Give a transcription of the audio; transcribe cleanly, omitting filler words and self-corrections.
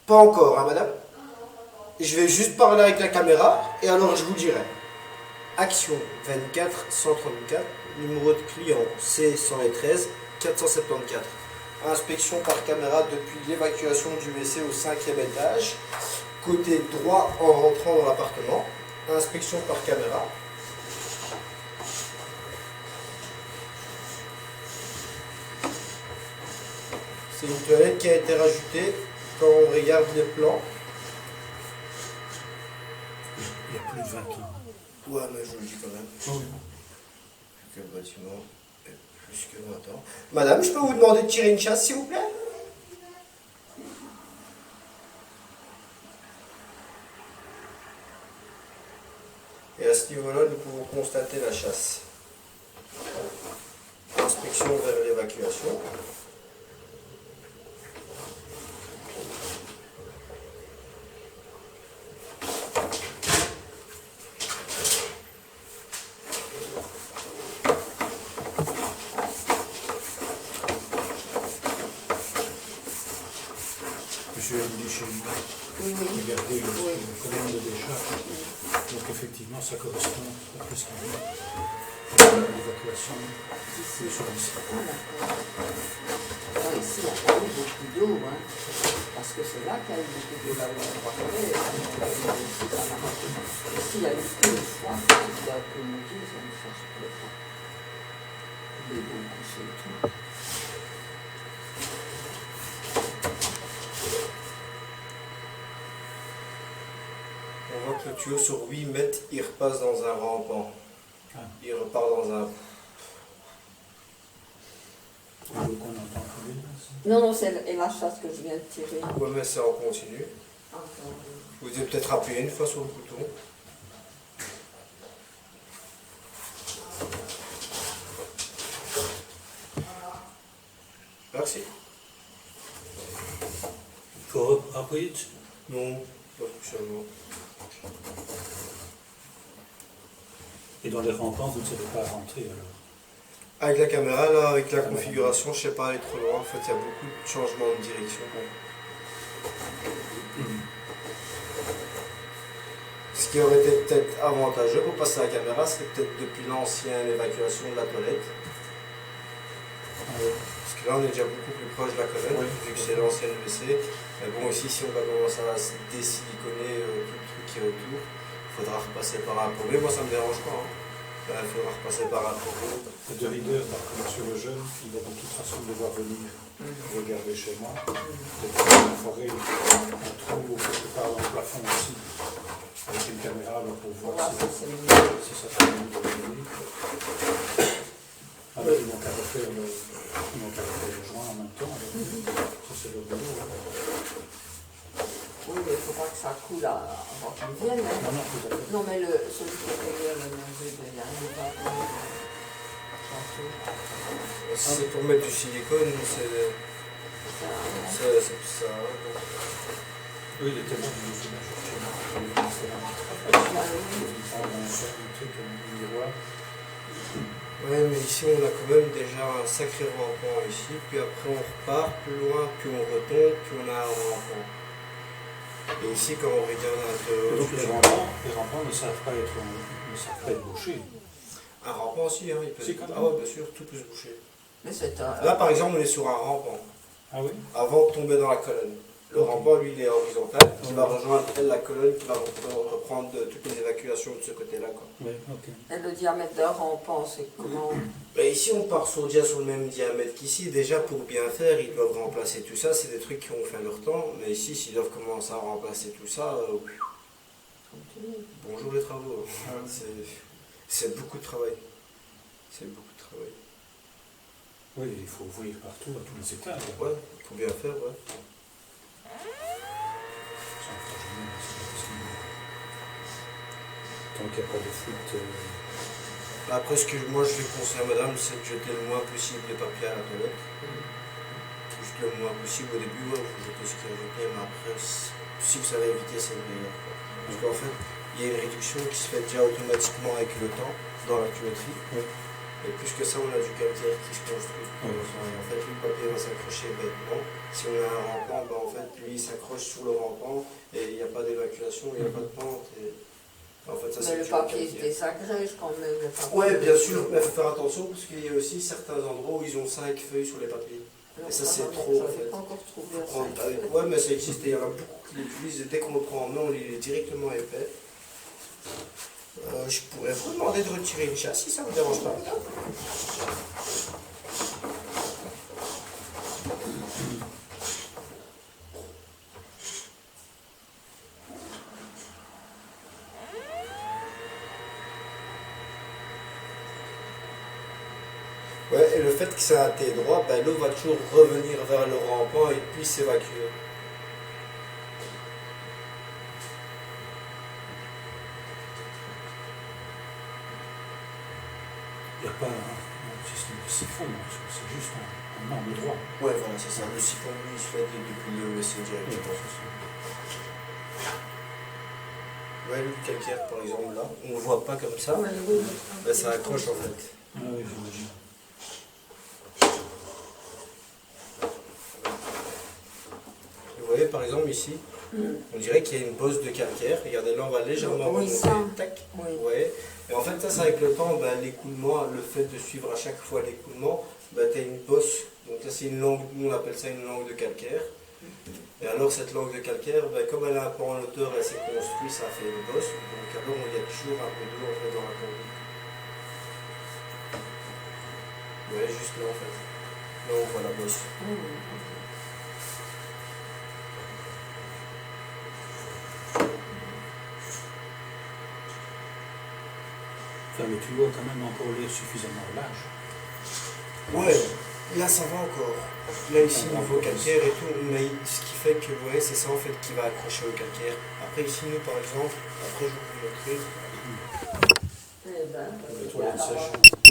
Pas encore, hein, madame? Je vais juste parler avec la caméra et alors je vous dirai. Action 24 134, numéro de client C113 474. Inspection par caméra depuis l'évacuation du WC au 5e étage, côté droit en rentrant dans l'appartement. Inspection par caméra. C'est une toilette qui a été rajoutée quand on regarde les plans. Il y a plus de 20 ans. Ouais, mais je vous le dis quand même. Oui. Que le bâtiment est plus que 20 ans. Madame, je peux vous demander de tirer une chasse, s'il vous plaît? Et à ce niveau-là, nous pouvons constater la chasse. Inspection vers l'évacuation. Monsieur a dit chez lui. Oui. Regardez le colonne de décharge. Donc effectivement, ça correspond à ce qu'il dit. L'évacuation des services. Ah, d'accord. Ah, ici, il n'y a pas eu beaucoup d'eau, hein, parce que c'est là qu'il y a eu beaucoup d'eau, là où on va aller. Ici, il y a eu qu'une fois, il y a un peu mouillé, ça ne change pas. Il est beau couché et tout. On voit que le tuyau sur 8 mètres, il repasse dans un rampant. Ah. Il repart dans un... L'eau qu'on entend couler. Non, c'est la chasse que je viens de tirer. Ouais, mais c'est en continu. Encore. Vous devez peut-être appuyer une fois sur le bouton. Merci. Il faut appuyer dessus. Non, pas fonctionnement. Et dans les rampants, vous ne savez pas rentrer alors. Avec la caméra, là, avec la configuration, je sais pas aller trop loin. En fait, il y a beaucoup de changements de direction. Ce qui aurait été peut-être avantageux pour passer à la caméra, c'est peut-être depuis l'ancienne évacuation de la toilette. Parce que là, on est déjà beaucoup plus proche de la colonne, vu que c'est l'ancienne WC. Mais bon, ici, si on va commencer à se désiliconer tout le truc qui est autour, il faudra repasser par un pot. Mais moi, ça me dérange pas. Hein. Il faudra repasser par un pot. De rigueur, par contre, sur le jeune, il va de toute façon devoir venir regarder chez moi. Peut-être forer un trou quelque part dans le plafond aussi, avec une caméra là, pour voir si ça fait une bonne. Ah, ils n'ont qu'à refaire le joint en même temps. Ça, c'est le boulot. Oui, mais il ne faut pas que ça coule avant qu'ils viennent. Hein. Non, tout à fait. Non, mais celui qui a payé le nager de l'année C'est pour mettre du silicone, c'est ça. Oui, il était bon, il nous fait la chercher. C'est un petit travail. On sort un truc, un miroir. Ouais, mais ici on a quand même déjà un sacré rampant ici, puis après on repart plus loin, puis on retombe, puis on a un rampant. Et ici quand on regarde un peu... Donc les rampants ne savent pas être bouchés. Un rampant aussi, hein, il peut... Si, quand même. Ah ouais, bien sûr, tout peut se boucher. Mais c'est un... Là par exemple on est sur un rampant, Ah oui? avant de tomber dans la colonne. Le rampant lui il est horizontal, qui va rejoindre la colonne, qui va reprendre toutes les évacuations de ce côté-là. Oui, ok. Et le diamètre d'un rampant, c'est comment? Mais ici on part déjà sur le même diamètre qu'ici. Déjà pour bien faire, ils doivent remplacer tout ça. C'est des trucs qui ont fait leur temps. Mais ici, s'ils doivent commencer à remplacer tout ça, bonjour les travaux. C'est beaucoup de travail. C'est beaucoup de travail. Oui, il faut ouvrir partout, à tous les étages. Ouais, il faut bien faire, ouais. Ça en fera jamais, mais c'est pas possible. Tant qu'il n'y a pas de fuite. Après, ce que moi je lui conseille à madame, c'est de jeter le moins possible de papier à la toilette. Juste le moins possible. Au début, ouais, vous jetez ce qu'il y a à jeter, mais après, si vous savez éviter, c'est le meilleur. Parce qu'en fait, il y a une réduction qui se fait déjà automatiquement avec le temps dans la tuyauterie. Oui. Et plus que ça, on a du calcaire qui se construit. En fait, lui, le papier va s'accrocher bêtement. Si on a un rampant, en fait, lui, il s'accroche sur le rampant et il n'y a pas d'évacuation, il n'y a pas de pente. En fait, ça, Mais le du papier se calcaire. désagrège quand même. Le papier. Ouais, bien sûr, mais il faut faire attention parce qu'il y a aussi certains endroits où ils ont 5 feuilles sur les papiers. Non, Et ça, c'est j'en ai- trop, en j'en ai fait. pas encore trouvé à Prendre ça. avec- Ouais, mais ça existe et il y en a beaucoup qui l'utilisent. Dès qu'on le prend en main, on est directement épais. Je pourrais vous demander de retirer une chasse si ça ne vous dérange pas. Ouais, et le fait que c'est un T droit, l'eau va toujours revenir vers le rampant et puis s'évacuer. Il n'y a pas un système de siphon, c'est juste un arme droit. Ouais, voilà, c'est ça. Le siphon, lui, il se fait depuis le WC directement. Ouais, le calcaire, par exemple, là, on ne le voit pas comme ça. Ouais, oui, Ça accroche en fait. Ah oui, j'imagine. Vous voyez, par exemple, ici, on dirait qu'il y a une bosse de calcaire. Regardez, là, on va légèrement Oui, remonter. ça. Tac. Oui. Ouais. Et en fait, ça, c'est avec le temps, l'écoulement, le fait de suivre à chaque fois l'écoulement, tu as une bosse. Donc là, c'est une langue, nous on appelle ça une langue de calcaire. Et alors, cette langue de calcaire, comme elle a un peu en hauteur, elle s'est construite, ça a fait une bosse. Donc alors, il y a toujours un peu d'eau en fait, dans la conduite. Ouais, juste là en fait. Là, on voit la bosse. Enfin, le tuyau a quand même encore l'air suffisamment large. Ouais, là ça va encore. Là ici, niveau calcaire et tout, mais ce qui fait que ouais, c'est ça en fait qui va accrocher au calcaire. Après ici, nous par exemple, après je vais vous montrer. Eh ben, Les toilettes alors, sèches.